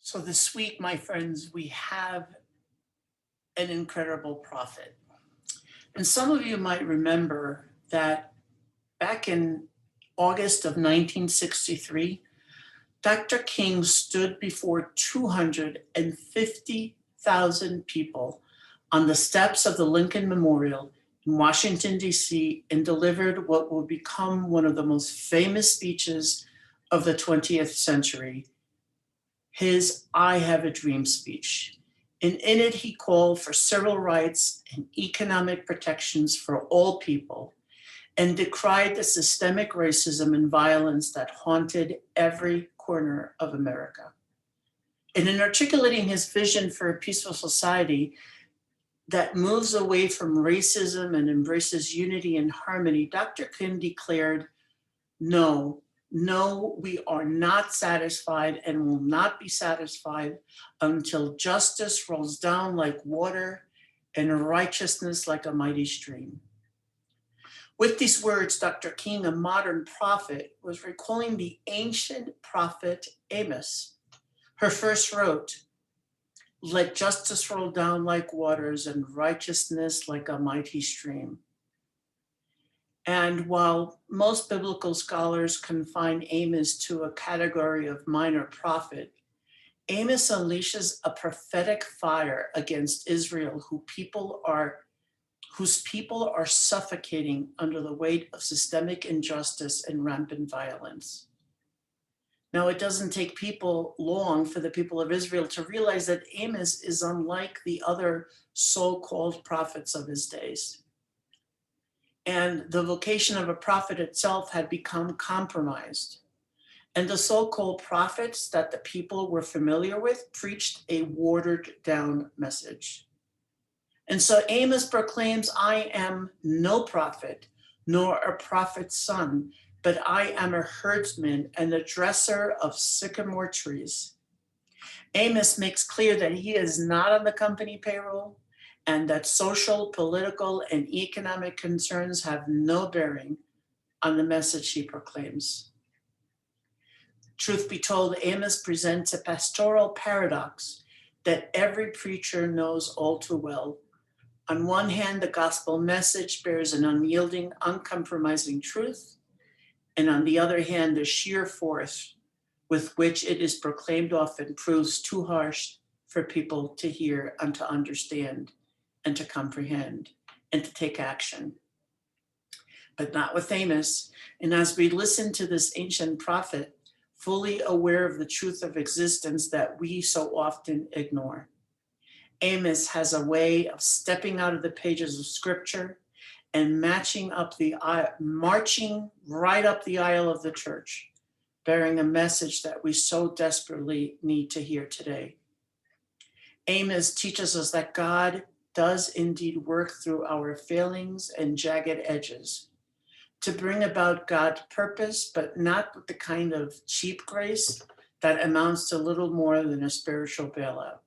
So this week, my friends, we have an incredible prophet. And some of you might remember that back in August of 1963, Dr. King stood before 250,000 people on the steps of the Lincoln Memorial in Washington, D.C., and delivered what will become one of the most famous speeches of the 20th century, his I Have a Dream speech. And in it, he called for civil rights and economic protections for all people and decried the systemic racism and violence that haunted every corner of America. And in articulating his vision for a peaceful society that moves away from racism and embraces unity and harmony, Dr. King declared, no, no, we are not satisfied and will not be satisfied until justice rolls down like water and righteousness like a mighty stream. With these words, Dr. King, a modern prophet, was recalling the ancient prophet Amos. Her first wrote, "Let justice roll down like waters and righteousness like a mighty stream." And while most biblical scholars confine Amos to a category of minor prophet, Amos unleashes a prophetic fire against Israel, whose people are suffocating under the weight of systemic injustice and rampant violence. Now, it doesn't take people long for the people of Israel to realize that Amos is unlike the other so-called prophets of his days. And the vocation of a prophet itself had become compromised. And the so-called prophets that the people were familiar with preached a watered down message. And so Amos proclaims, "I am no prophet, nor a prophet's son, but I am a herdsman and the dresser of sycamore trees." Amos makes clear that he is not on the company payroll and that social, political, and economic concerns have no bearing on the message he proclaims. Truth be told, Amos presents a pastoral paradox that every preacher knows all too well. On one hand, the gospel message bears an unyielding, uncompromising truth, and on the other hand, the sheer force with which it is proclaimed often proves too harsh for people to hear and to understand and to comprehend and to take action. But not with Amos. And as we listen to this ancient prophet, fully aware of the truth of existence that we so often ignore, Amos has a way of stepping out of the pages of scripture and marching right up the aisle of the church, bearing a message that we so desperately need to hear today. Amos teaches us that God does indeed work through our failings and jagged edges to bring about God's purpose, but not with the kind of cheap grace that amounts to little more than a spiritual bailout.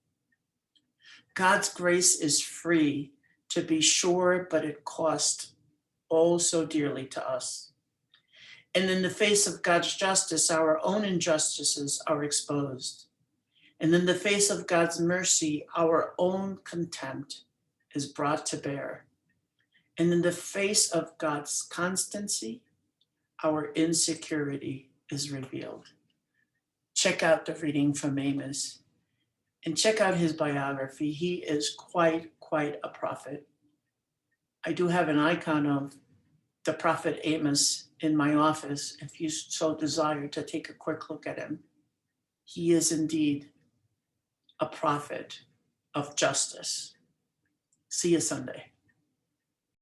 God's grace is free, to be sure, but it costs oh so dearly to us. And in the face of God's justice, our own injustices are exposed. And in the face of God's mercy, our own contempt is brought to bear. And in the face of God's constancy, our insecurity is revealed. Check out the reading from Amos and check out his biography. He is quite a prophet. I do have an icon of the prophet Amos in my office, if you so desire to take a quick look at him. He is indeed a prophet of justice. See you Sunday.